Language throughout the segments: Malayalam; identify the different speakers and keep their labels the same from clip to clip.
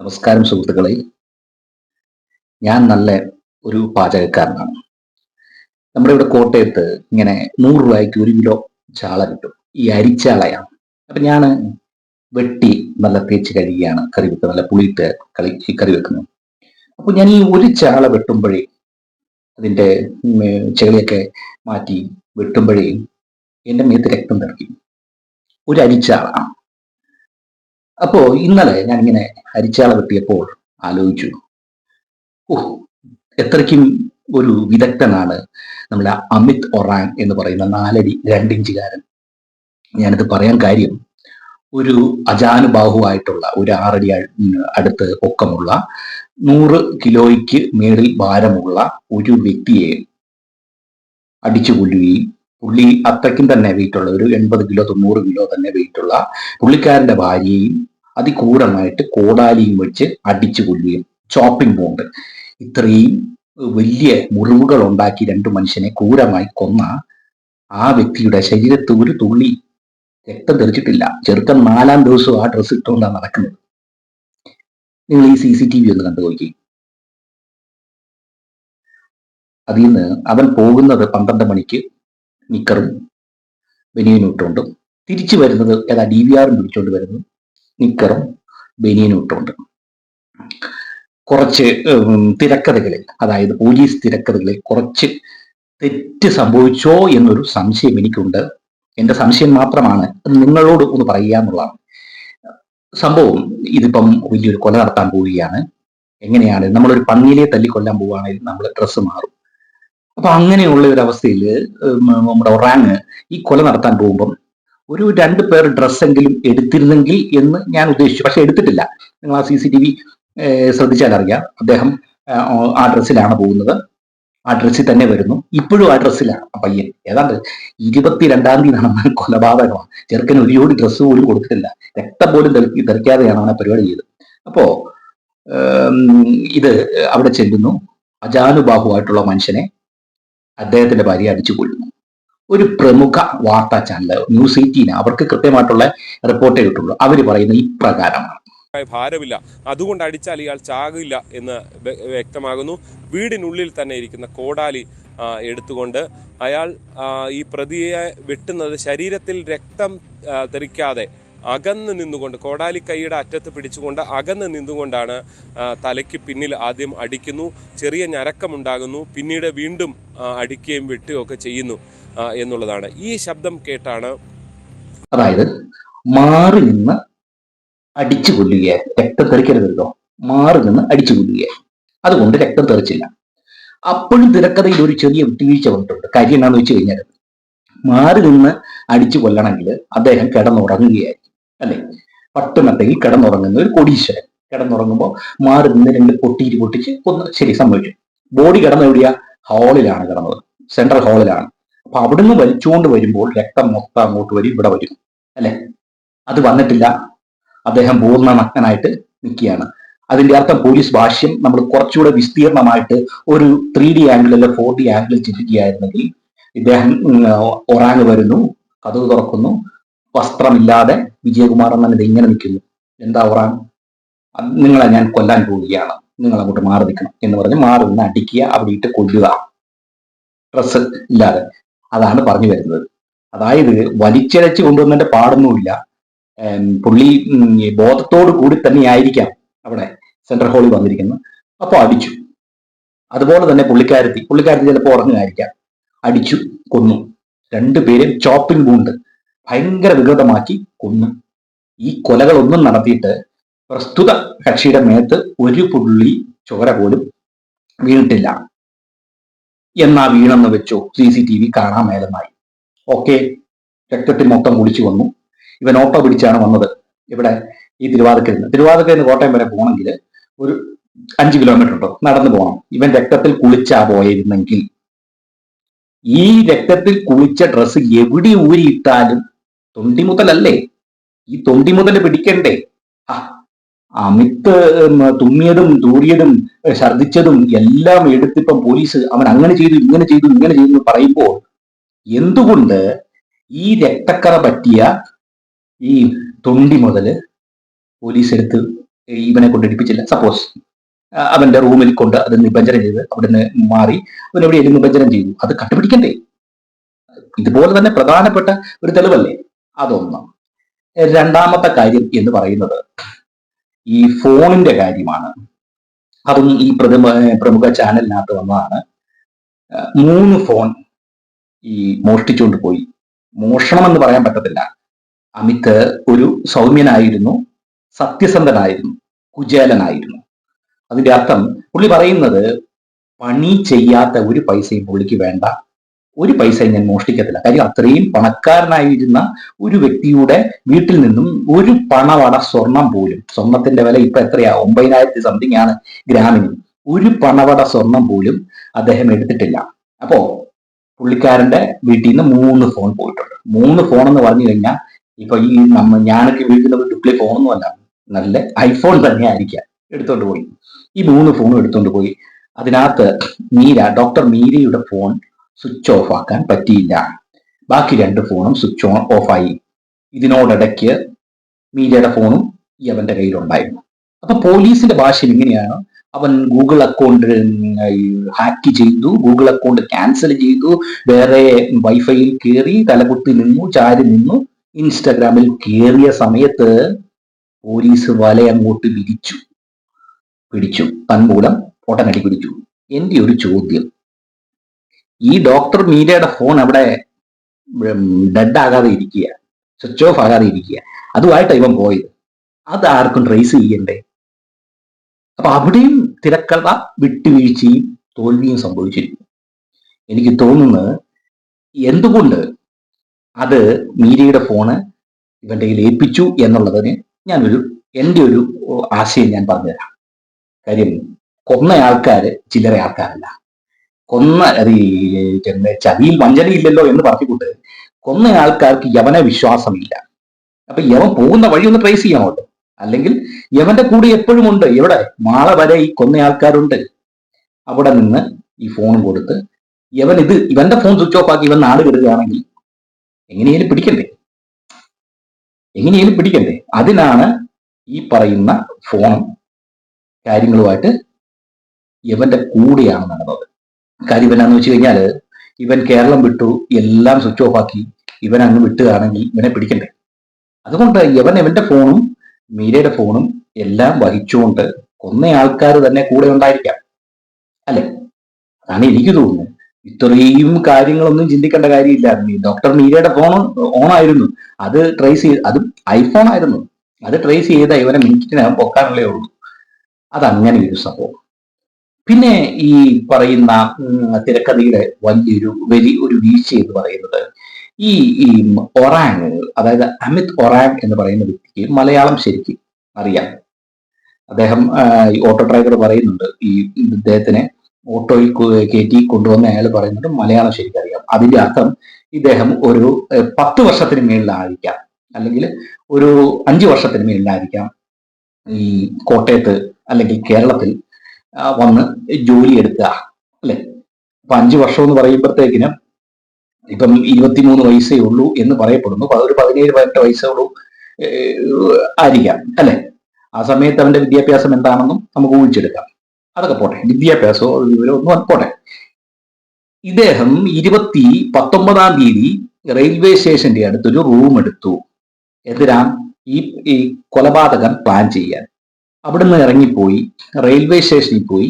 Speaker 1: നമസ്കാരം സുഹൃത്തുക്കളെ. ഞാൻ നല്ല ഒരു പാചകക്കാരനാണ്. നമ്മുടെ ഇവിടെ കോട്ടയത്ത് ഇങ്ങനെ 100 രൂപയ്ക്ക് 1 കിലോ ചാള കിട്ടും. ഈ അരിച്ചാളയാണ്. അപ്പൊ ഞാൻ വെട്ടി നല്ല തേച്ച് കഴുകിയാണ് കറി വെക്കുന്നത്. നല്ല പുളിയിട്ട് കറി വെക്കുന്നത്. അപ്പൊ ഞാൻ ഈ ഒരു ചാള വെട്ടുമ്പോഴേ അതിന്റെ ചെളിയൊക്കെ മാറ്റി വെട്ടുമ്പോഴേ എന്റെ മേത്ത് രക്തം തെറിക്കും. ഒരു അരിച്ചാള. അപ്പോ ഇന്നലെ ഞാൻ ഇങ്ങനെ അരിച്ചാള വെട്ടിയപ്പോൾ ആലോചിച്ചു, ഓഹ്, എത്രയ്ക്കും ഒരു വിദഗ്ധനാണ് നമ്മുടെ അമിത് ഒറാങ് എന്ന് പറയുന്ന 4 അടി 2 ഇഞ്ചുകാരൻ. ഞാനിത് പറയാൻ കാര്യം, ഒരു അജാനുബാഹുവായിട്ടുള്ള ഒരു 6 അടി അടുത്ത് പൊക്കമുള്ള 100 കിലോയ്ക്ക് മേളിൽ ഭാരമുള്ള ഒരു വ്യക്തിയെ അടിച്ചു കൊല്ലുകയും പുള്ളി അത്രയ്ക്കും തന്നെ വെയിറ്റുള്ള ഒരു 80 കിലോ 90 കിലോ തന്നെ വെയിറ്റുള്ള പുള്ളിക്കാരന്റെ ഭാര്യയെയും അതിക്രൂരമായിട്ട് കോടാലിയും വെച്ച് അടിച്ചു കൊല്ലുകയും ചോപ്പിംഗ് ബോണ്ട് ഇത്രയും വലിയ മുറിവുകൾ ഉണ്ടാക്കി 2 മനുഷ്യനെ ക്രൂരമായി കൊന്ന ആ വ്യക്തിയുടെ ശരീരത്ത് ഒരു തുള്ളി രക്തം തെറിച്ചിട്ടില്ല. ചെറുക്കൻ 4-ാം ദിവസവും ആ ഡ്രസ്സ് ഇട്ടുകൊണ്ടാണ് നടക്കുന്നത്. നിങ്ങൾ ഈ CCTV ഒന്ന് കണ്ടു നോക്കി. അതിൽ നിന്ന് അവൻ പോകുന്നത് 12 മണിക്ക് നിക്കറും ബനിയനും ഇട്ടുകൊണ്ട്, തിരിച്ചു വരുന്നത് ഏതാ DVR പിടിച്ചുകൊണ്ട് വരുന്നു, നിക്കറും ബനിയനും ഇട്ടുകൊണ്ട്. കുറച്ച് തിരക്കഥകളിൽ, അതായത് പോലീസ് തിരക്കഥകളിൽ കുറച്ച് തെറ്റ് സംഭവിച്ചോ എന്നൊരു സംശയം എനിക്കുണ്ട്. എന്റെ സംശയം മാത്രമാണ്, അത് നിങ്ങളോട് ഒന്ന് പറയുക എന്നുള്ളതാണ്. സംഭവം ഇതിപ്പം വലിയൊരു കൊല നടത്താൻ പോവുകയാണ്. എങ്ങനെയാണ്, നമ്മളൊരു പന്നിയിലെ തല്ലിക്കൊല്ലാൻ പോവുകയാണെങ്കിൽ നമ്മൾ ഡ്രസ്സ് മാറും. അപ്പൊ അങ്ങനെയുള്ള ഒരു അവസ്ഥയിൽ നമ്മുടെ ഒറാങ് ഈ കൊല നടത്താൻ പോകുമ്പം ഒരു 2 പേർ ഡ്രസ്സെങ്കിലും എടുത്തിരുന്നെങ്കിൽ എന്ന് ഞാൻ ഉദ്ദേശിച്ചു. പക്ഷെ എടുത്തിട്ടില്ല. നിങ്ങൾ ആ CCTV ശ്രദ്ധിച്ചാൽ അറിയാം. അദ്ദേഹം ആ ഡ്രസ്സിലാണ് പോകുന്നത്. ആ ഡ്രസ്സിൽ തന്നെ വരുന്നു. ഇപ്പോഴും ആ ഡ്രസ്സിലാണ് ആ പയ്യൻ. ഏതാണ്ട് 22-ാം തീയതി നടന്ന കൊലപാതകമാണ്. ചെറുക്കന് ഒരു ജോഡി ഡ്രസ്സ് പോലും കൊടുത്തിട്ടില്ല. രക്തം പോലും തെറിക്കാതെയാണ് അവനെ പരിപാടി ചെയ്തത്. അപ്പോ ഇത് അവിടെ ചെല്ലുന്നു. അജാനുബാഹുവായിട്ടുള്ള മനുഷ്യനെ അദ്ദേഹത്തിന്റെ ഭാര്യ അടിച്ചു കൊല്ലുന്നു. ഒരു പ്രമുഖ വാർത്താ ചാനൽ ന്യൂസ് 18 അവർക്ക് കൃത്യമായിട്ടുള്ള റിപ്പോർട്ടേ കിട്ടുള്ളൂ. അവർ പറയുന്ന ഇപ്രകാരമാണ്:
Speaker 2: ഭാരമില്ല, അതുകൊണ്ട് അടിച്ചാൽ ഇയാൾ ചാകില്ല എന്ന് വ്യക്തമാകുന്നു. വീടിനുള്ളിൽ തന്നെ ഇരിക്കുന്ന കോടാലി എടുത്തുകൊണ്ട് അയാൾ ഈ പ്രതിയെ വെട്ടുന്നത് ശരീരത്തിൽ രക്തം തെറിക്കാതെ അകന്ന് നിന്നുകൊണ്ട്, കോടാലി കൈയുടെ അറ്റത്ത് പിടിച്ചുകൊണ്ട് അകന്ന് നിന്നുകൊണ്ടാണ് തലയ്ക്ക് പിന്നിൽ ആദ്യം അടിക്കുന്നു. ചെറിയ ഞരക്കമുണ്ടാകുന്നു. പിന്നീട് വീണ്ടും അടിക്കുകയും വെട്ടുകയും ഒക്കെ ചെയ്യുന്നു എന്നുള്ളതാണ്. ഈ ശബ്ദം കേട്ടാണ്,
Speaker 1: അതായത് മാറി നിന്ന് അടിച്ചു കൊല്ലുകയാണ്. രക്തം തെറിക്കരുതല്ലോ, മാറി നിന്ന് അടിച്ചു കൊല്ലുകയാണ്. അതുകൊണ്ട് രക്തം തെറിച്ചില്ല. അപ്പോഴും തിരക്കഥയിൽ ഒരു ചെറിയ വിട്ടുവീഴ്ച വന്നിട്ടുണ്ട്. കാര്യം എന്താണെന്ന് വെച്ച് കഴിഞ്ഞാൽ, മാറി നിന്ന് അടിച്ചു കൊല്ലണമെങ്കിൽ അദ്ദേഹം കിടന്നുറങ്ങുകയായിരിക്കും, അല്ലെ? പട്ടുമെത്തയിൽ കിടന്നുറങ്ങുന്ന ഒരു കോടീശ്വരൻ കിടന്നുറങ്ങുമ്പോൾ മാറി നിന്ന് 2 പൊട്ടിച്ച് കൊന്ന്, ശരി, സംഭവിച്ചു. ബോഡി കിടന്ന എവിടെയാ? ഹാളിലാണ് കിടന്നത്, സെൻട്രൽ ഹാളിലാണ്. അപ്പൊ അവിടുന്ന് വലിച്ചുകൊണ്ട് വരുമ്പോൾ രക്തം മൊത്തം അങ്ങോട്ട് വരും, ഇവിടെ വരും, അല്ലെ? അത് വന്നിട്ടില്ല. അദ്ദേഹം പൂർണ്ണ നഗ്നനായിട്ട് നിൽക്കുകയാണ്. അതിന്റെ അർത്ഥം പോലീസ് ഭാഷ്യം നമ്മൾ കുറച്ചുകൂടെ വിസ്തീർണമായിട്ട് ഒരു 3D ആംഗിൾ അല്ലെ 4D ആംഗിൾ ചിന്തിക്കുകയായിരുന്നെങ്കിൽ, ഇദ്ദേഹം ഒറാങ് വരുന്നു, കതക് തുറക്കുന്നു, വസ്ത്രമില്ലാതെ വിജയകുമാർ എന്നത് ഇങ്ങനെ നിൽക്കുന്നു. എന്താ ഒറാങ്? നിങ്ങളെ ഞാൻ കൊല്ലാൻ പോവുകയാണ്, നിങ്ങൾ അങ്ങോട്ട് മാറി നിൽക്കണം എന്ന് പറഞ്ഞ് മാറി നിന്ന് അടിക്കുക, അവിടെ ഇട്ട് കൊല്ലുക, ഡ്രസ്സ് ഇല്ലാതെ. അതാണ് പറഞ്ഞു വരുന്നത്. അതായത് വലിച്ചിഴച്ച് കൊണ്ടുവന്നതിന്റെ പാടൊന്നുമില്ല. പുള്ളി ബോധത്തോടു കൂടി തന്നെ ആയിരിക്കാം അവിടെ സെൻട്രൽ ഹാളിൽ വന്നിരിക്കുന്നത്. അപ്പൊ അടിച്ചു. അതുപോലെ തന്നെ പുള്ളിക്കാരത്തി ചിലപ്പോൾ ഉറങ്ങുകയായിരിക്കാം. അടിച്ചു, കൊന്നു. 2 പേരും ചോപ്പിംഗ് ബോണ്ട് ഭയങ്കര വികൃതമാക്കി കൊന്നു. ഈ കൊലകളൊന്നും നടത്തിയിട്ട് പ്രസ്തുത കക്ഷിയുടെ മേത്ത് ഒരു പുള്ളി ചോര പോലും വീണിട്ടില്ല. എന്നാ വീണെന്ന് വെച്ചോ, CCTV കാണാൻ മേലെന്നായി. ഓക്കെ, രക്തത്തിൽ മൊത്തം കുടിച്ചു വന്നു. ഇവൻ ഓട്ടോ പിടിച്ചാണ് വന്നത്. ഇവിടെ ഈ തിരുവാതിക്കയിൽ നിന്ന് കോട്ടയം വരെ പോകണമെങ്കിൽ ഒരു 5 കിലോമീറ്റർ ഉണ്ടോ, നടന്നു പോകണം. ഇവൻ രക്തത്തിൽ കുളിച്ചാ പോയിരുന്നെങ്കിൽ, ഈ രക്തത്തിൽ കുളിച്ച ഡ്രസ്സ് എവിടെ ഊരിയിട്ടാലും തൊണ്ടിമുതലല്ലേ, ഈ തൊണ്ടിമുതൽ പിടിക്കണ്ടേ? അമിത് തുമ്മിയതും തൂറിയതും ഛർദിച്ചതും എല്ലാം എടുത്തിപ്പം പോലീസ് അവൻ അങ്ങനെ ചെയ്തു ഇങ്ങനെ ചെയ്തു പറയുമ്പോൾ, എന്തുകൊണ്ട് ഈ രക്തക്കറ പറ്റിയ ഈ തൊണ്ടി മുതല് പോലീസ് എടുത്ത് ഇവനെ കൊണ്ട് എടുപ്പിച്ചില്ല. സപ്പോസ് അവന്റെ റൂമിൽ കൊണ്ട് അത് നിബഞ്ജനം ചെയ്ത് അവിടുന്ന് മാറി അവൻ എവിടെയെങ്കിലും നിബഞ്ജനം ചെയ്തു, അത് കണ്ടുപിടിക്കണ്ടേ? ഇതുപോലെ തന്നെ പ്രധാനപ്പെട്ട ഒരു തെളിവല്ലേ. അതൊന്ന്. രണ്ടാമത്തെ കാര്യം എന്ന് പറയുന്നത് ഈ ഫോണിന്റെ കാര്യമാണ്. അതും ഈ പ്രമുഖ ചാനലിനകത്ത് വന്നതാണ്. 3 ഫോൺ ഈ മോഷ്ടിച്ചുകൊണ്ട് പോയി. മോഷണമെന്ന് പറയാൻ പറ്റത്തില്ല. അമിത് ഒരു സൗമ്യനായിരുന്നു, സത്യസന്ധനായിരുന്നു, കുചേലനായിരുന്നു. അതിന്റെ അർത്ഥം പുള്ളി പറയുന്നത് പണി ചെയ്യാത്ത ഒരു പൈസയും പുള്ളിക്ക് വേണ്ട, ഒരു പൈസയും ഞാൻ മോഷ്ടിക്കത്തില്ല. കാര്യം അത്രയും പണക്കാരനായിരുന്ന ഒരു വ്യക്തിയുടെ വീട്ടിൽ നിന്നും ഒരു പണവട സ്വർണം പോലും, സ്വർണത്തിന്റെ വില ഇപ്പൊ എത്രയാ, 9,000 സംതിങ് ആണ് ഗ്രാമിന്, ഒരു പണവട സ്വർണം പോലും അദ്ദേഹം എടുത്തിട്ടില്ല. അപ്പോ പുള്ളിക്കാരന്റെ വീട്ടിൽ നിന്ന് 3 ഫോൺ പോയിട്ടുണ്ട്. 3 ഫോൺ എന്ന് പറഞ്ഞു കഴിഞ്ഞാൽ ഇപ്പൊ ഈ ഞാനൊക്കെ വീട്ടിൽ ഡുപ്ലി ഫോണൊന്നും അല്ല, നല്ല ഐഫോൺ തന്നെ ആയിരിക്കാം എടുത്തോണ്ട് പോയി. ഈ 3 ഫോണും എടുത്തോണ്ട് പോയി. അതിനകത്ത് ഡോക്ടർ മീരയുടെ ഫോൺ സ്വിച്ച് ഓഫ് ആക്കാൻ പറ്റിയില്ല. ബാക്കി 2 ഫോണും സ്വിച്ച് ഓഫ് ആയി. ഇതിനോടിടയ്ക്ക് മീരയുടെ ഫോണും യവന്റെ കയ്യിലുണ്ടായിരുന്നു. അപ്പൊ പോലീസിന്റെ ഭാഷയിൽ ഇങ്ങനെയാണ്, അവൻ ഗൂഗിൾ അക്കൗണ്ട് ഹാക്ക് ചെയ്തു, ഗൂഗിൾ അക്കൗണ്ട് ക്യാൻസൽ ചെയ്തു, വേറെ വൈഫൈയിൽ കയറി തലകുത്തി നിന്നു, ചാരി നിന്നു. ഇൻസ്റ്റഗ്രാമിൽ കയറിയ സമയത്ത് പോലീസ് വല അങ്ങോട്ട് പിടിച്ചു, തന്മൂലം പൊട്ടനടി പിടിച്ചു. എന്റെ ഒരു ചോദ്യം, ഈ ഡോക്ടർ മീരയുടെ ഫോൺ അവിടെ ഡെഡ് ആകാതെ ഇരിക്കുക, സ്വിച്ച് ഓഫ് ആകാതെ ഇരിക്കുക, അതുമായിട്ട് ഇവൻ പോയത്, അത് ആർക്കും ട്രേസ് ചെയ്യണ്ടേ? അപ്പൊ അവിടെയും തിരക്കഥ വിട്ടുവീഴ്ചയും തോൽവിയും സംഭവിച്ചിരിക്കുന്നു. എനിക്ക് തോന്നുന്നത് എന്തുകൊണ്ട് അത് മീരയുടെ ഫോണ് ഇവന്റെ കയ്യിൽ ഏൽപ്പിച്ചു എന്നുള്ളതിന് എൻ്റെ ഒരു ആശയം ഞാൻ പറഞ്ഞുതരാം. കാര്യം കൊന്ന ആൾക്കാര് ചില്ലറ ആൾക്കാരല്ല. ചതിയിൽ വഞ്ചനയില്ലല്ലോ എന്ന് പറഞ്ഞുകൊണ്ട് കൊന്ന ആൾക്കാർക്ക് യവനെ വിശ്വാസമില്ല. അപ്പൊ യവൻ പോകുന്ന വഴി ഒന്ന് ട്രേസ് ചെയ്യണമല്ലോ. അല്ലെങ്കിൽ യവന്റെ കൂടെ എപ്പോഴും ഉണ്ട്, എവിടെ മാള വരെ ഈ കൊന്ന ആൾക്കാരുണ്ട്. അവിടെ നിന്ന് ഈ ഫോൺ കൊടുത്ത് ഇവന്റെ ഫോൺ സ്വിച്ച് ഓഫ് ആക്കി ഇവൻ നാട് കെടുകയാണെങ്കിൽ എങ്ങനെയാലും പിടിക്കണ്ടേ? അതിനാണ് ഈ പറയുന്ന ഫോണും കാര്യങ്ങളുമായിട്ട് ഇവന്റെ കൂടെയാണ് നടന്നത്. കാര്യം ഇവനാന്ന് വെച്ച് കഴിഞ്ഞാല് ഇവൻ കേരളം വിട്ടു, എല്ലാം സ്വിച്ച് ഓഫ് ആക്കി ഇവൻ അങ്ങ് വിട്ടുകയാണെങ്കിൽ ഇവനെ പിടിക്കണ്ടേ? അതുകൊണ്ട് ഇവന്റെ ഫോണും മീരയുടെ ഫോണും എല്ലാം വഹിച്ചുകൊണ്ട് കൊന്ന ആൾക്കാർ തന്നെ കൂടെ ഉണ്ടായിരിക്കാം, അല്ലെ? അതാണ് എനിക്ക് തോന്നുന്നത്. ഇത്രയും കാര്യങ്ങളൊന്നും ചിന്തിക്കേണ്ട കാര്യമില്ല. ഡോക്ടർ മീരയുടെ ഫോൺ ഓണായിരുന്നു, അത് ട്രേസ് ചെയ്ത്, അതും ഐഫോൺ ആയിരുന്നു, അത് ട്രേസ് ചെയ്ത ഇവനെ മിനിറ്റിനകം പൊക്കാനുള്ളേ ഉള്ളൂ. അതങ്ങനെ ഒരു സംഭവം. പിന്നെ ഈ പറയുന്ന തിരക്കഥയുടെ വലിയൊരു വീഴ്ച എന്ന് പറയുന്നത് ഈ ഒറാങ്, അതായത് അമിത് ഒറാങ് എന്ന് പറയുന്ന വ്യക്തിക്ക് മലയാളം ശരിക്കും അറിയാം. അദ്ദേഹം ഓട്ടോ ഡ്രൈവർ പറയുന്നുണ്ട്, ഈ ഇദ്ദേഹത്തിനെ ഓട്ടോയിൽ കയറ്റി കൊണ്ടുവന്ന അയാൾ പറയുന്നുണ്ട് മലയാളം ശരിക്കും അറിയാം. അതിന്റെ അർത്ഥം ഇദ്ദേഹം ഒരു 10 വർഷത്തിന് മേളിലായിരിക്കാം, അല്ലെങ്കിൽ ഒരു 5 വർഷത്തിന് മേളിലായിരിക്കാം ഈ കോട്ടയത്ത് അല്ലെങ്കിൽ കേരളത്തിൽ വന്ന് ജോലി എടുക്കുക, അല്ലെ? അപ്പൊ 5 വർഷം എന്ന് പറയുമ്പോഴത്തേക്കിനും ഇപ്പം 23 വയസ്സേ ഉള്ളൂ എന്ന് പറയപ്പെടുന്നു. ഒരു 17-18 വയസ്സേ ഉള്ളൂ ആയിരിക്കാം, അല്ലെ? ആ സമയത്ത് അവന്റെ വിദ്യാഭ്യാസം എന്താണെന്നും നമുക്ക് ഊഹിച്ചെടുക്കാം. അതൊക്കെ പോട്ടെ, വിദ്യാഭ്യാസമോ വിവരമൊന്നും പോട്ടെ. ഇദ്ദേഹം 19-ആം തീയതി റെയിൽവേ സ്റ്റേഷന്റെ അടുത്തൊരു റൂം എടുത്തു. എന്തിനാ? ഈ കൊലപാതകം പ്ലാൻ ചെയ്യാൻ. അവിടുന്ന് ഇറങ്ങിപ്പോയി റെയിൽവേ സ്റ്റേഷനിൽ പോയി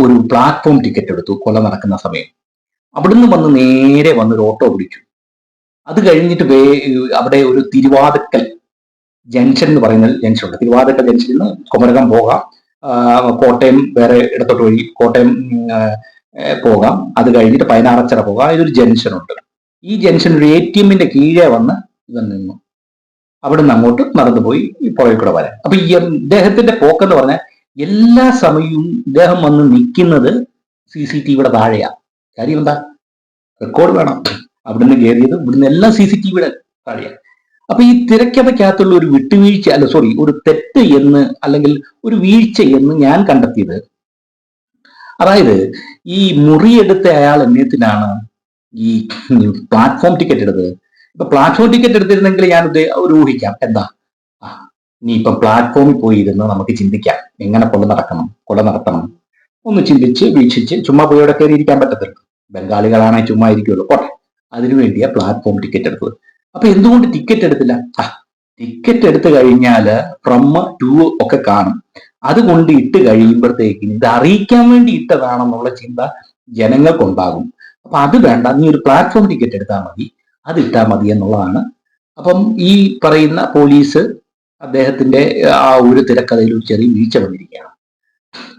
Speaker 1: ഒരു പ്ലാറ്റ്ഫോം ടിക്കറ്റ് എടുത്തു കൊല നടക്കുന്ന സമയം. അവിടുന്ന് നേരെ വന്നൊരു ഓട്ടോ പിടിച്ചു. അത് കഴിഞ്ഞിട്ട് അവിടെ ഒരു തിരുവാതിക്കൽ ജംഗ്ഷൻ എന്ന് പറയുന്ന ജംഗ്ഷൻ ഉണ്ട്. തിരുവാതിക്കൽ ജംഗ്ഷനിൽ നിന്ന് കുമരകം പോകാം, കോട്ടയം വേറെ ഇടത്തോട്ട് വഴി കോട്ടയം പോകാം, അത് കഴിഞ്ഞിട്ട് പൈനാറച്ചറ പോകാം. ഇതൊരു ജംഗ്ഷൻ ഉണ്ട്. ഈ ജംഗ്ഷൻ ഒരു ATM-ന്റെ കീഴെ വന്ന് ഇവൻ നിന്നു. അവിടുന്ന് അങ്ങോട്ട് നടന്നുപോയി ഈ പുറകിൽ കൂടെ വരാൻ. അപ്പൊ ഈ ഇദ്ദേഹത്തിന്റെ പോക്കെന്ന് പറഞ്ഞാൽ എല്ലാ സമയവും ഇദ്ദേഹം വന്ന് നിൽക്കുന്നത് CCTV-യുടെ താഴെയാണ്. കാര്യം എന്താ? റെക്കോർഡ് വേണം. അവിടുന്ന് കയറിയത് ഇവിടുന്ന് എല്ലാം CCTV-യുടെ താഴെയാണ്. അപ്പൊ ഈ തിരക്കഥയ്ക്കകത്തുള്ള ഒരു വിട്ടുവീഴ്ച, ഒരു തെറ്റ് എന്ന്, അല്ലെങ്കിൽ ഒരു വീഴ്ച എന്ന് ഞാൻ കണ്ടെത്തിയത്, അതായത് ഈ മുറിയെടുത്ത അയാൾ എന്നത്തിനാണ് ഈ പ്ലാറ്റ്ഫോം ടിക്കറ്റ് എടുത്തത്. ഇപ്പൊ പ്ലാറ്റ്ഫോം ടിക്കറ്റ് എടുത്തിരുന്നെങ്കിൽ ഞാൻ ഒരു ഊഹിക്കാം, എന്താ ഇനിയിപ്പം പ്ലാറ്റ്ഫോമിൽ പോയി ഇരുന്ന് നമുക്ക് ചിന്തിക്കാം എങ്ങനെ കൊല നടത്തണം ഒന്ന് ചിന്തിച്ച് വീക്ഷിച്ച് ചുമ്മാ പോയി അവിടെ കയറി ഇരിക്കാൻ പറ്റത്തില്ല. ബംഗാളികളാണെങ്കിൽ ചുമ്മാ ഇരിക്കുമല്ലോ, പോട്ടെ. അതിനു വേണ്ടിയാ പ്ലാറ്റ്ഫോം ടിക്കറ്റ് എടുത്തത്. അപ്പൊ എന്തുകൊണ്ട് ടിക്കറ്റ് എടുത്തില്ല? ടിക്കറ്റ് എടുത്തു കഴിഞ്ഞാല് ഫ്രം ടു ഒക്കെ കാണും. അതുകൊണ്ട് ഇട്ട് കഴിയുമ്പോഴത്തേക്കിന് ഇത് അറിയിക്കാൻ വേണ്ടി ഇട്ടതാണെന്നുള്ള ചിന്ത ജനങ്ങൾക്കുണ്ടാകും. അപ്പൊ അത് വേണ്ട, നീ ഒരു പ്ലാറ്റ്ഫോം ടിക്കറ്റ് എടുത്താൽ മതി, അത് ഇട്ടാൽ മതി എന്നുള്ളതാണ്. അപ്പം ഈ പറയുന്ന പോലീസ് അദ്ദേഹത്തിന്റെ ആ ഒരു തിരക്കഥയിൽ ഒരു ചെറിയ വീഴ്ച വന്നിരിക്കുകയാണ്,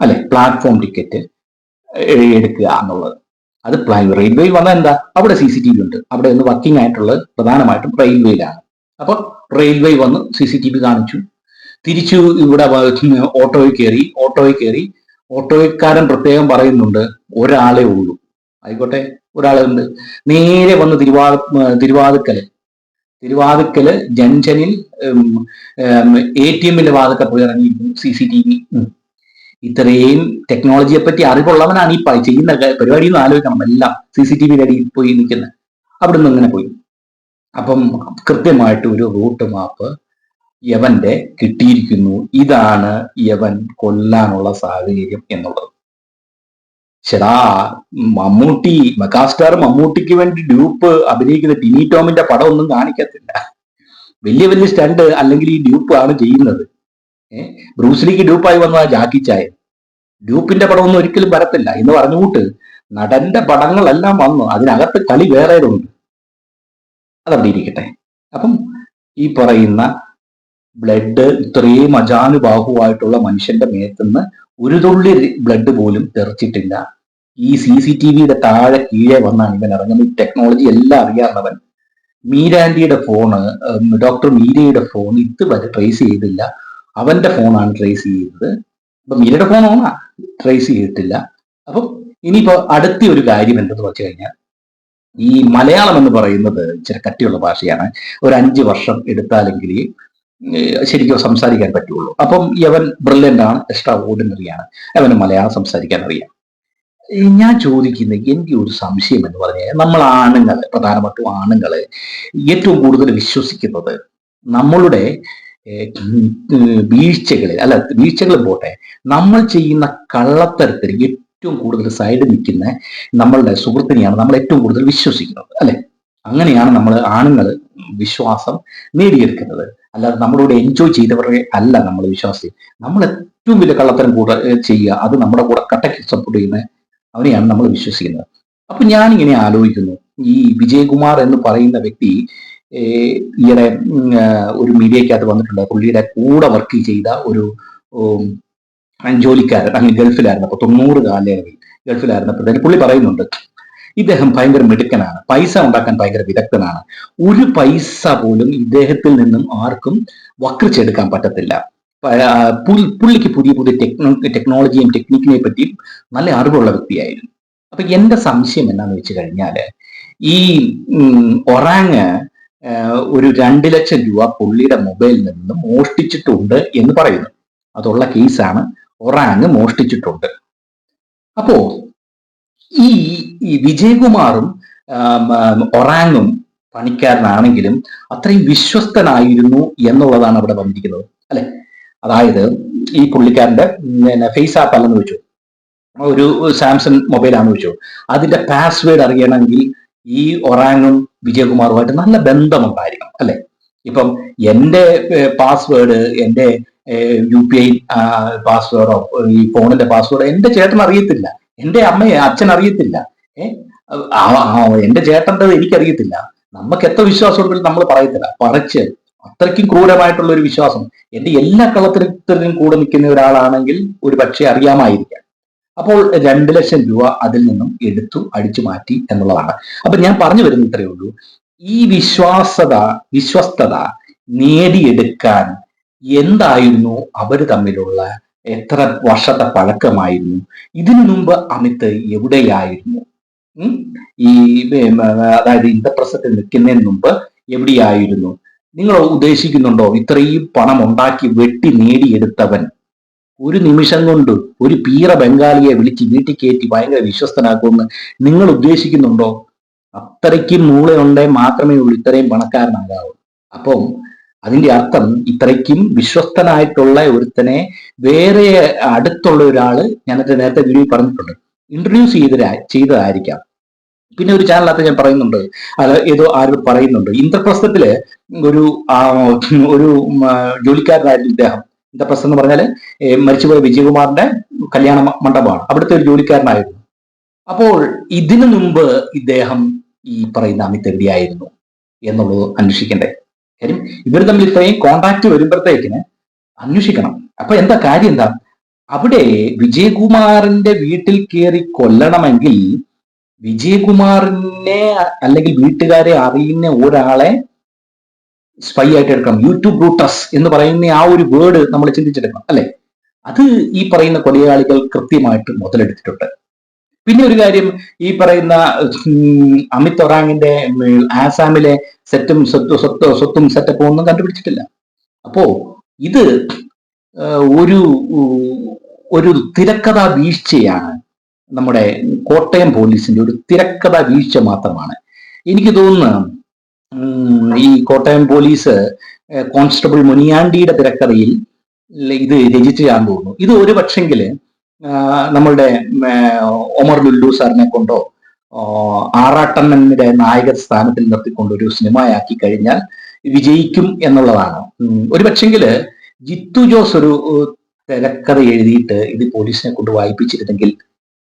Speaker 1: അല്ലെ? പ്ലാറ്റ്ഫോം ടിക്കറ്റ് എടുക്കുക എന്നുള്ളത്. അത് റെയിൽവേ വന്നാൽ എന്താ, അവിടെ CCTV ഉണ്ട്. അവിടെ ഒന്ന് വർക്കിംഗ് ആയിട്ടുള്ളത് പ്രധാനമായിട്ടും റെയിൽവേയിലാണ്. അപ്പൊ റെയിൽവേ വന്ന് CCTV കാണിച്ചു. തിരിച്ചു ഇവിടെ ഓട്ടോയിൽ കയറി. ഓട്ടോക്കാരൻ പ്രത്യേകം പറയുന്നുണ്ട് ഒരാളെ ഉള്ളൂ. ആയിക്കോട്ടെ, ഒരാളെ ഉണ്ട്. നേരെ വന്ന് തിരുവാതുക്കല് ജംഗ്ഷനിൽ ATMന്റെ വാതൊക്കെ പോയി ഇറങ്ങിയിരുന്നു. CCTV. ഇത്രയും ടെക്നോളജിയെ പറ്റി അറിവുള്ളവനാണ് ഈ ചെയ്യുന്ന പരിപാടി എന്ന് ആലോചിക്കണം. എല്ലാം CCTVയുടെ അടിയിൽ പോയി നിൽക്കുന്നത്. അവിടുന്ന് അങ്ങനെ പോയി. അപ്പം കൃത്യമായിട്ട് ഒരു റൂട്ട് മാപ്പ് യവന്റെ കിട്ടിയിരിക്കുന്നു. ഇതാണ് യവൻ കൊല്ലാനുള്ള സാഹചര്യം എന്നുള്ളത്. ശരാ, മെഗാസ്റ്റാർ മമ്മൂട്ടിക്ക് വേണ്ടി ഡ്യൂപ്പ് അഭിനയിക്കുന്ന ടിനി ടോമിന്റെ പടം ഒന്നും കാണിക്കത്തില്ല. വലിയ വലിയ സ്റ്റണ്ട് അല്ലെങ്കിൽ ഈ ഡ്യൂപ്പ് ആണ് ചെയ്യുന്നത്. ബ്രൂസ്ലിക്ക് ഡ്യൂപ്പായി വന്ന ജാക്കി ചായൻ. ഡ്യൂപ്പിന്റെ പടമൊന്നും ഒരിക്കലും വരത്തില്ല എന്ന് പറഞ്ഞുകൂട്ട് നടന്റെ പടങ്ങളെല്ലാം വന്നു. അതിനകത്ത് കളി വേറെ ഉണ്ട്. അതവിടെ ഇരിക്കട്ടെ. അപ്പം ഈ പറയുന്ന ബ്ലഡ് ഇത്രയും അജാനുബാഹുവായിട്ടുള്ള മനുഷ്യന്റെ മേത്തുനിന്ന് ഒരു തുള്ളി ബ്ലഡ് പോലും തെറിച്ചിട്ടില്ല. ഈ CCTVയുടെ താഴെ കീഴെ വന്നാണ് ഇവൻ ഇറങ്ങുന്നത്. ടെക്നോളജി എല്ലാം അറിയാവുന്നവൻ. മീരാൻഡിയുടെ ഫോണ്, ഡോക്ടർ മീരയുടെ ഫോൺ ഇതുവരെ ട്രേസ് ചെയ്തില്ല. അവന്റെ ഫോണാണ് ട്രേസ് ചെയ്തത്. അപ്പൊ മീരയുടെ ഫോണാണ് ട്രേസ് ചെയ്തിട്ടില്ല. അപ്പം ഇനിയിപ്പോ അടുത്ത ഒരു കാര്യം എന്തെന്ന് വെച്ച് കഴിഞ്ഞാൽ, ഈ മലയാളം എന്ന് പറയുന്നത് ഇച്ചിരി കട്ടിയുള്ള ഭാഷയാണ്. ഒരു 5 വർഷം എടുത്താലെങ്കിൽ ശരിക്കും സംസാരിക്കാൻ പറ്റുള്ളൂ. അപ്പം യവൻ ബ്രില്യൻ്റ് ആണ്, എക്സ്ട്രാ ഓർഡിനറിയാണ്, അവന് മലയാളം സംസാരിക്കാൻ അറിയാം. ഞാൻ ചോദിക്കുന്നത്, എനിക്ക് ഒരു സംശയം എന്ന് പറഞ്ഞാൽ, നമ്മൾ ആണുങ്ങൾ, പ്രധാനമായിട്ടും ആണുങ്ങൾ ഏറ്റവും കൂടുതൽ വിശ്വസിക്കുന്നത് നമ്മളുടെ വീഴ്ചകൾ പോട്ടെ, നമ്മൾ ചെയ്യുന്ന കള്ളത്തരത്തിൽ ഏറ്റവും കൂടുതൽ സൈഡ് നിൽക്കുന്ന നമ്മളുടെ സുഹൃത്തിനെയാണ് നമ്മൾ ഏറ്റവും കൂടുതൽ വിശ്വസിക്കുന്നത്, അല്ലെ? അങ്ങനെയാണ് നമ്മൾ ആണുങ്ങൾ വിശ്വാസം നേടിയെടുക്കുന്നത്. അല്ലാതെ നമ്മളോട് എൻജോയ് ചെയ്തവരെ അല്ല നമ്മൾ വിശ്വാസിച്ച്. നമ്മൾ ഏറ്റവും വലിയ കള്ളത്തരം കൂടെ ചെയ്യുക, അത് നമ്മുടെ കൂടെ കട്ടയ്ക്ക് സപ്പോർട്ട് ചെയ്യുന്ന അവനെയാണ് നമ്മൾ വിശ്വസിക്കുന്നത്. അപ്പൊ ഞാനിങ്ങനെ ആലോചിക്കുന്നു, ഈ വിജയകുമാർ എന്ന് പറയുന്ന വ്യക്തി ഈയിടെ ഒരു മീഡിയക്കകത്ത് വന്നിട്ടുണ്ട്. പുള്ളിയുടെ കൂടെ വർക്ക് ചെയ്ത ഒരു ജോലിക്കാരൻ അങ്ങ് ഗൾഫിലായിരുന്നപ്പോൾ, 90 കാലയളവിൽ ഗൾഫിലായിരുന്നപ്പോഴത്തേന് പുള്ളി പറയുന്നുണ്ട്, ഇദ്ദേഹം ഭയങ്കര മിടുക്കനാണ്, പൈസ ഉണ്ടാക്കാൻ ഭയങ്കര വിദഗ്ധനാണ്, ഒരു പൈസ പോലും ഇദ്ദേഹത്തിൽ നിന്നും ആർക്കും വക്രിച്ചെടുക്കാൻ പറ്റത്തില്ല. പുള്ളിക്ക് പുതിയ പുതിയ ടെക്നോളജിയും ടെക്നിക്കിനെ പറ്റി നല്ല അറിവുള്ള വ്യക്തിയായിരുന്നു. അപ്പൊ എന്റെ സംശയം എന്നാന്ന് വെച്ച് കഴിഞ്ഞാല്, ഈ ഒറാങ് ഒരു 2 ലക്ഷം രൂപ പുള്ളിയുടെ മൊബൈലിൽ നിന്ന് മോഷ്ടിച്ചിട്ടുണ്ട് എന്ന് പറയുന്നു. അതുള്ള കേസാണ്. ഒറാങ് മോഷ്ടിച്ചിട്ടുണ്ട്. അപ്പോ ഈ വിജയകുമാറും ഒറാങ്ങും പണിക്കാരനാണെങ്കിലും അത്രയും വിശ്വസ്തനായിരുന്നു എന്നുള്ളതാണ് അവിടെ വന്നിരിക്കുന്നത്, അല്ലെ? അതായത് ഈ പുള്ളിക്കാരന്റെ ഫേസ് ആപ്പ് അല്ലെന്ന് വെച്ചു, ഒരു സാംസങ് മൊബൈലാണെന്ന് വെച്ചു, അതിന്റെ പാസ്വേഡ് അറിയണമെങ്കിൽ ഈ ഒറാങ്ങും വിജയകുമാറുമായിട്ട് നല്ല ബന്ധമുണ്ടായിരിക്കണം, അല്ലെ? ഇപ്പം എന്റെ പാസ്വേഡ്, എന്റെ UPI പാസ്വേഡോ ഈ ഫോണിന്റെ പാസ്വേഡോ എന്റെ ചേട്ടൻ അറിയത്തില്ല, എന്റെ അച്ഛൻ അറിയത്തില്ല, എന്റെ ചേട്ടൻ്റെ എനിക്കറിയത്തില്ല. നമുക്ക് എത്ര വിശ്വാസം ഉണ്ടെങ്കിലും നമ്മൾ പറയത്തില്ല. പറിച്ച് അത്രയ്ക്കും ക്രൂരമായിട്ടുള്ള ഒരു വിശ്വാസം എന്റെ എല്ലാ കളത്തിലും കൂടെ നിൽക്കുന്ന ഒരാളാണെങ്കിൽ ഒരു പക്ഷേ അറിയാമായിരിക്കാം. അപ്പോൾ 2 ലക്ഷം രൂപ അതിൽ നിന്നും എടുത്തു അടിച്ചു മാറ്റി എന്നുള്ളതാണ്. അപ്പൊ ഞാൻ പറഞ്ഞു വരുന്നത് ഇത്രയേ ഉള്ളൂ. ഈ വിശ്വസ്തത നേടിയെടുക്കാൻ എന്തായിരുന്നു അവര് തമ്മിലുള്ള, എത്ര വർഷത്തെ പഴക്കമായിരുന്നു? ഇതിനു മുമ്പ് അമിത് എവിടെയായിരുന്നു? ഈ അതായത് ഇന്ദ്രപ്രസ്ഥത്തിൽ നിൽക്കുന്നതിന് മുമ്പ് എവിടെയായിരുന്നു? നിങ്ങൾ ഉദ്ദേശിക്കുന്നുണ്ടോ ഇത്രയും പണം ഉണ്ടാക്കി വെട്ടി നേടിയെടുത്തവൻ ഒരു നിമിഷം കൊണ്ട് ഒരു പീറ ബംഗാളിയെ വിളിച്ച് വീട്ടിൽ കയറ്റി ഭയങ്കര വിശ്വസ്തനാക്കുമെന്ന് നിങ്ങൾ ഉദ്ദേശിക്കുന്നുണ്ടോ? അത്രയ്ക്കും മൂളയുണ്ടേ മാത്രമേ ഉള്ളൂ ഇത്രയും പണക്കാരനാകാവൂ. അപ്പം അതിന്റെ അർത്ഥം ഇത്രയ്ക്കും വിശ്വസ്തനായിട്ടുള്ള ഒരുത്തനെ വേറെ അടുത്തുള്ള ഒരാള്, ഞാനത് നേരത്തെ വീഡിയോയിൽ പറഞ്ഞിട്ടുണ്ട്, ഇൻട്രൊഡ്യൂസ് ചെയ്തതായിരിക്കാം. പിന്നെ ഒരു ചാനലിനകത്ത് ഞാൻ പറയുന്നുണ്ട്, അത് ഏതോ ആരും പറയുന്നുണ്ട്, ഇന്ദ്രപ്രസ്ഥത്തില് ഒരു ഒരു ജോലിക്കാരനായിരുന്നു ഇദ്ദേഹം. ഇന്ദ്രപ്രസ്ഥം എന്ന് പറഞ്ഞാല് മരിച്ചുപോയ വിജയകുമാറിന്റെ കല്യാണ മണ്ഡപമാണ്, അവിടുത്തെ ഒരു ജോലിക്കാരനായിരുന്നു. അപ്പോൾ ഇതിനു മുമ്പ് ഇദ്ദേഹം ഈ പറയുന്ന അമിത് എവിടെയായിരുന്നു എന്നുള്ളത് അന്വേഷിക്കണ്ടേ? കാര്യം ഇവർ തമ്മിൽ ഇത്രയും കോണ്ടാക്ട് വരുമ്പോഴത്തേക്കിന് അന്വേഷിക്കണം. അപ്പൊ എന്താ കാര്യം എന്താ? അവിടെ വിജയകുമാറിന്റെ വീട്ടിൽ കയറി കൊല്ലണമെങ്കിൽ വിജയകുമാറിനെ അല്ലെങ്കിൽ വീട്ടുകാരെ അറിയുന്ന ഒരാളെ സ്പൈ ആയിട്ട് എടുക്കണം. യൂട്യൂബ് ബ്രൂട്ടസ് എന്ന് പറയുന്ന ആ ഒരു വേർഡ് നമ്മൾ ചിന്തിച്ചെടുക്കണം, അല്ലെ? അത് ഈ പറയുന്ന കൊലയാളികൾ കൃത്യമായിട്ട് മുതലെടുത്തിട്ടുണ്ട്. പിന്നെ ഒരു കാര്യം, ഈ പറയുന്ന അമിത് ഒറാങ്ങിന്റെ ആസാമിലെ സ്വത്തും സെറ്റപ്പും ഒന്നും കണ്ടുപിടിച്ചിട്ടില്ല. അപ്പോ ഇത് ഒരു ഒരു തിരക്കഥാ വീഴ്ചയാണ്. നമ്മുടെ കോട്ടയം പോലീസിന്റെ ഒരു തിരക്കഥാ വീഴ്ച മാത്രമാണ്. എനിക്ക് തോന്നുന്നു ഈ കോട്ടയം പോലീസ് കോൺസ്റ്റബിൾ മുനിയാണ്ടിയുടെ തിരക്കഥയിൽ ഇത് രചിച്ചാന്ന് തോന്നുന്നു. ഇത് ഒരു പക്ഷെങ്കില് നമ്മളുടെ ഒമർ ലുല്ലു സാറിനെ കൊണ്ടോ ആറാട്ടണ്ണന്റെ നായക സ്ഥാനത്തിൽ നിർത്തിക്കൊണ്ട് ഒരു സിനിമയാക്കി കഴിഞ്ഞാൽ വിജയിക്കും എന്നുള്ളതാണ്. ഒരു പക്ഷെങ്കില് ജിത്തു ജോസ് ഒരു തിരക്കഥ എഴുതിയിട്ട് ഇത് പോലീസിനെ കൊണ്ട് വായിപ്പിച്ചിരുന്നെങ്കിൽ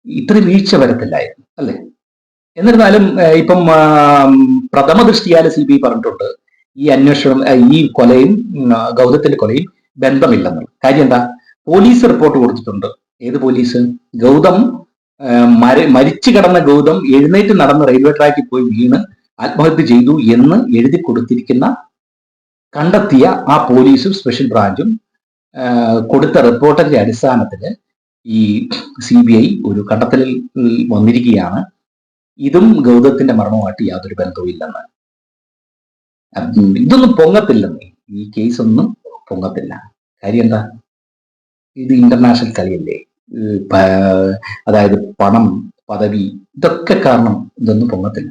Speaker 1: ഇത്ര വീഴ്ച വരത്തില്ലായിരുന്നു, അല്ലെ? എന്നിരുന്നാലും ഇപ്പം പ്രഥമ ദൃഷ്ടിയാൽ CBI പറഞ്ഞിട്ടുണ്ട് ഈ അന്വേഷണം, ഈ കൊലയും ഗൗതത്തിന്റെ കൊലയും ബന്ധമില്ലെന്ന്. കാര്യം എന്താ? പോലീസ് റിപ്പോർട്ട് കൊടുത്തിട്ടുണ്ട്. ഏത് പോലീസ്? ഗൗതം മരിച്ചു കിടന്ന ഗൗതം എഴുന്നേറ്റ് നടന്ന് റെയിൽവേ ട്രാക്കിൽ പോയി വീണ് ആത്മഹത്യ ചെയ്തു എന്ന് എഴുതി കൊടുത്തിരിക്കുന്ന കണ്ടെത്തിയ ആ പോലീസും സ്പെഷ്യൽ ബ്രാഞ്ചും കൊടുത്ത റിപ്പോർട്ടിന്റെ അടിസ്ഥാനത്തിൽ ഈ CBI ഒരു കണ്ടെത്തലിൽ വന്നിരിക്കുകയാണ്. ഇതും ഗൗതത്തിന്റെ മരണവുമായിട്ട് യാതൊരു ബന്ധവും ഇല്ലെന്ന്. ഇതൊന്നും പൊങ്ങത്തില്ലെന്ന്, ഈ കേസ് ഒന്നും പൊങ്ങത്തില്ല. കാര്യം എന്താ? ഇത് ഇന്റർനാഷണൽ കളിയല്ലേ. അതായത് പണം, പദവി, ഇതൊക്കെ കാരണം ഇതൊന്നും പൊങ്ങത്തില്ല.